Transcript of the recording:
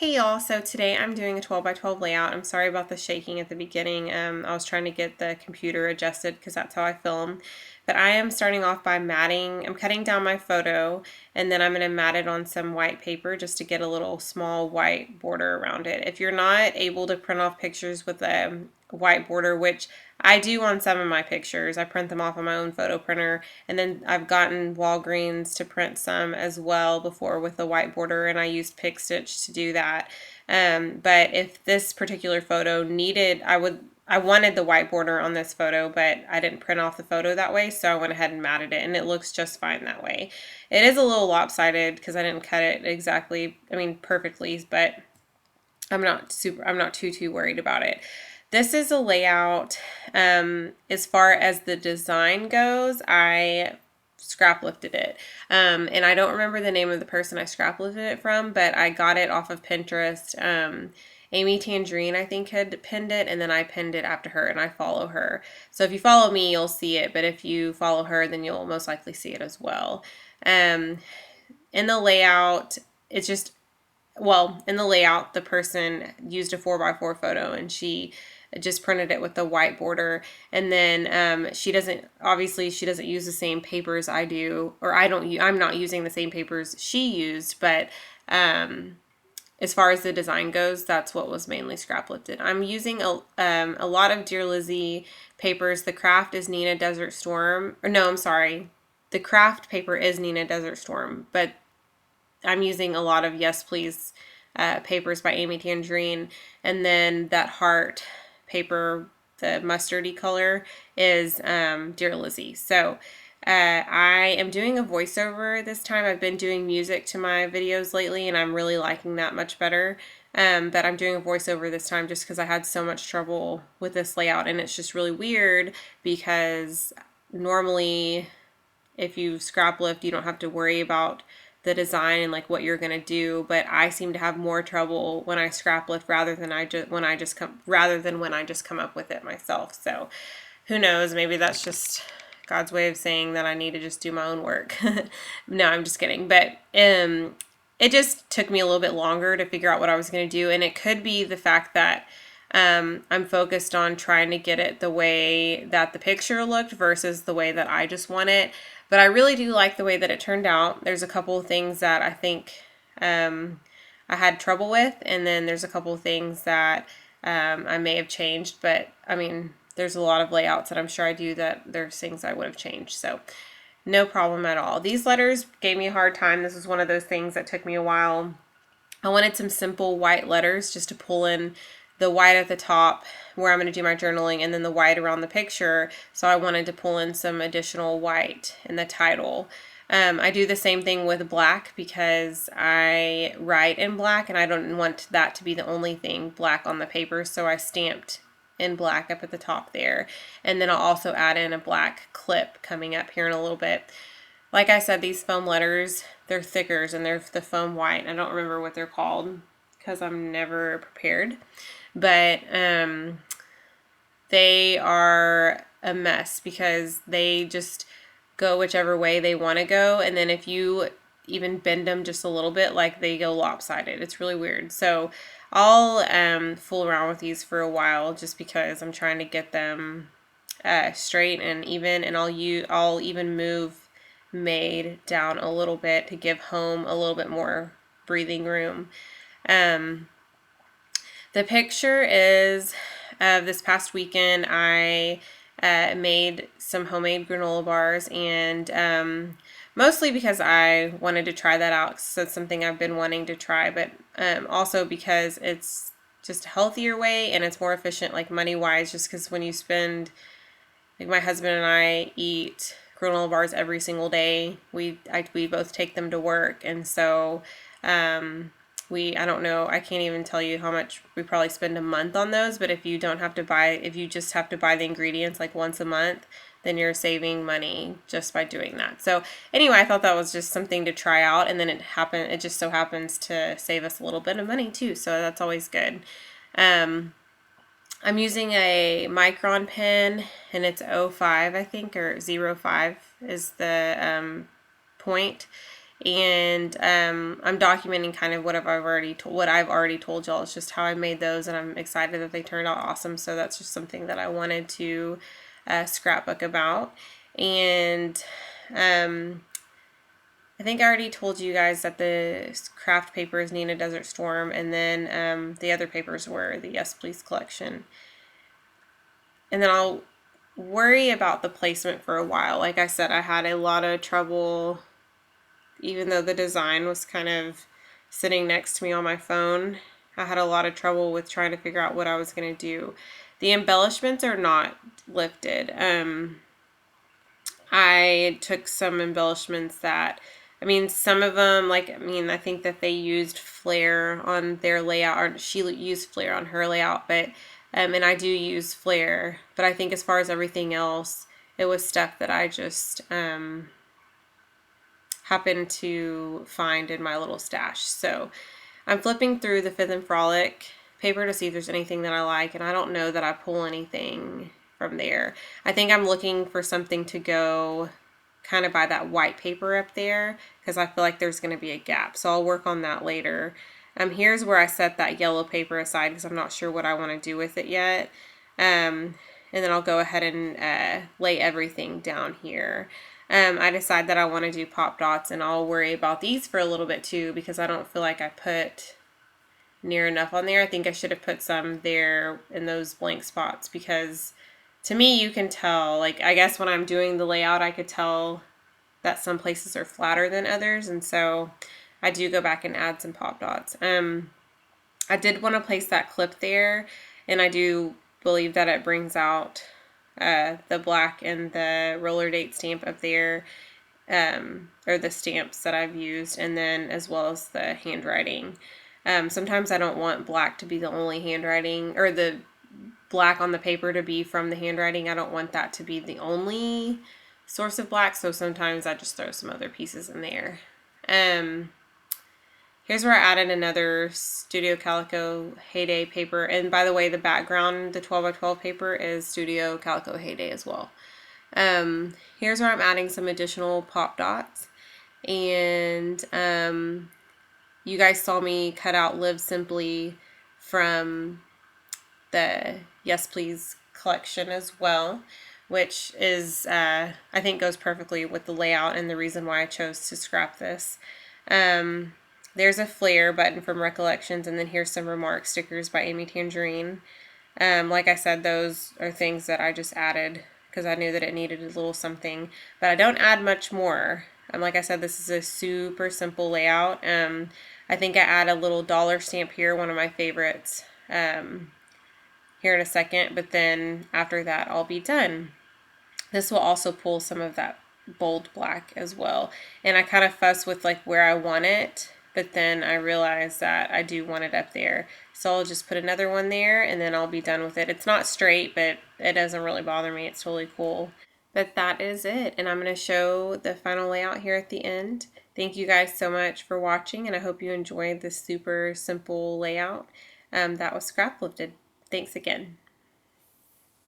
Hey y'all, so today I'm doing a 12 by 12 layout. I'm sorry about the shaking at the beginning. I was trying to get the computer adjusted because that's how I film. But I am starting off by matting. I'm cutting down my photo and then I'm going to mat it on some white paper just to get a little small white border around it. If you're not able to print off pictures with a white border, which I do on some of my pictures. I print them off on my own photo printer, and then I've gotten Walgreens to print some as well before with a white border, and I used Pick Stitch to do that. But if this particular photo needed, I wanted the white border on this photo, but I didn't print off the photo that way, so I went ahead and matted it, and it looks just fine that way. It is a little lopsided because I didn't cut it exactly, perfectly, but I'm not too worried about it. This is a layout. As far as the design goes, I scrap lifted it. And I don't remember the name of the person I scrap lifted it from, but I got it off of Pinterest. Amy Tangerine, I think, had pinned it, and then I pinned it after her, and I follow her. So if you follow me, you'll see it, but if you follow her, then you'll most likely see it as well. In the layout, it's just in the layout, the person used a 4x4 photo and she just printed it with the white border. And then she doesn't use the same papers I do, or I'm not using the same papers she used, but as far as the design goes, that's what was mainly scrap lifted. I'm using a lot of Dear Lizzy papers. The craft is Nina Desert Storm, or no, I'm sorry. The craft paper is Nina Desert Storm, but I'm using a lot of Yes Please papers by Amy Tangerine, and then that heart paper, the mustardy color, is Dear Lizzy. So I am doing a voiceover this time. I've been doing music to my videos lately, and I'm really liking that much better. But I'm doing a voiceover this time just because I had so much trouble with this layout, and it's just really weird because normally if you scrap lift, you don't have to worry about the design and like what you're gonna do, but I seem to have more trouble when I scrap lift rather than when I just come up with it myself. So who knows, maybe that's just God's way of saying that I need to just do my own work. No, I'm just kidding. But it just took me a little bit longer to figure out what I was going to do, and it could be the fact that I'm focused on trying to get it the way that the picture looked versus the way that I just want it. But I really do like the way that it turned out. There's a couple of things that I think I had trouble with, and then there's a couple of things that I may have changed. But there's a lot of layouts that I'm sure I do that there's things I would have changed. So no problem at all. These letters gave me a hard time. This is one of those things that took me a while. I wanted some simple white letters just to pull in the white at the top where I'm going to do my journaling, and then the white around the picture. So I wanted to pull in some additional white in the title. I do the same thing with black because I write in black and I don't want that to be the only thing black on the paper. So I stamped in black up at the top there. And then I'll also add in a black clip coming up here in a little bit. Like I said, these foam letters, they're thickers and they're the foam white. I don't remember what they're called because I'm never prepared. But they are a mess because they just go whichever way they want to go. And then if you even bend them just a little bit, like they go lopsided. It's really weird. So I'll fool around with these for a while just because I'm trying to get them straight and even. And I'll even move made down a little bit to give home a little bit more breathing room. The picture is this past weekend I made some homemade granola bars, and mostly because I wanted to try that out. So it's something I've been wanting to try, but also because it's just a healthier way and it's more efficient, like money wise, just because when you spend, like my husband and I eat granola bars every single day. We both take them to work, and so I don't know, I can't even tell you how much we probably spend a month on those, but if you just have to buy the ingredients like once a month, then you're saving money just by doing that. So anyway, I thought that was just something to try out, and then it just so happens to save us a little bit of money too, so that's always good. I'm using a Micron pen, and it's 05, I think, or 05 is the point. and I'm documenting kind of what I've already told y'all. It's just how I made those, and I'm excited that they turned out awesome. So that's just something that I wanted to scrapbook about. And I think I already told you guys that the craft paper is Nina Desert Storm, and then the other papers were the Yes Please collection. And then I'll worry about the placement for a while. Like I said, I had a lot of trouble, even though the design was kind of sitting next to me on my phone. I had a lot of trouble with trying to figure out what I was going to do. The embellishments are not lifted. I took some embellishments that, I mean, some of them, I think that they used Flair on their layout, or she used Flair on her layout, but, and I do use Flair, but I think as far as everything else, it was stuff that I just, happened to find in my little stash. So I'm flipping through the Fifth and Frolic paper to see if there's anything that I like, and I don't know that I pull anything from there. I think I'm looking for something to go kind of by that white paper up there, because I feel like there's going to be a gap. So I'll work on that later. Here's where I set that yellow paper aside because I'm not sure what I want to do with it yet. And then I'll go ahead and lay everything down here. I decide that I want to do pop dots, and I'll worry about these for a little bit too, because I don't feel like I put near enough on there. I think I should have put some there in those blank spots, because to me you can tell, like, I guess when I'm doing the layout I could tell that some places are flatter than others, and so I do go back and add some pop dots. I did want to place that clip there, and I do believe that it brings out the black and the roller date stamp up there, or the stamps that I've used, and then as well as the handwriting. Sometimes I don't want black to be the only handwriting, or the black on the paper to be from the handwriting. I don't want that to be the only source of black, so sometimes I just throw some other pieces in there. Here's where I added another Studio Calico Heyday paper. And by the way, the background, the 12 by 12 paper, is Studio Calico Heyday as well. Here's where I'm adding some additional pop dots. And you guys saw me cut out Live Simply from the Yes Please collection as well, which is, I think goes perfectly with the layout and the reason why I chose to scrap this. There's a Flair button from Recollections, and then here's some remark stickers by Amy Tangerine. Like I said, those are things that I just added because I knew that it needed a little something, but I don't add much more. Like I said, this is a super simple layout. I think I add a little dollar stamp here, one of my favorites, here in a second, but then after that I'll be done. This will also pull some of that bold black as well, and I kind of fuss with like where I want it, but then I realized that I do want it up there, so I'll just put another one there and then I'll be done with it. It's not straight, but it doesn't really bother me. It's totally cool. But that is it, and I'm going to show the final layout here at the end. Thank you guys so much for watching, and I hope you enjoyed this super simple layout that was scrap lifted. Thanks again.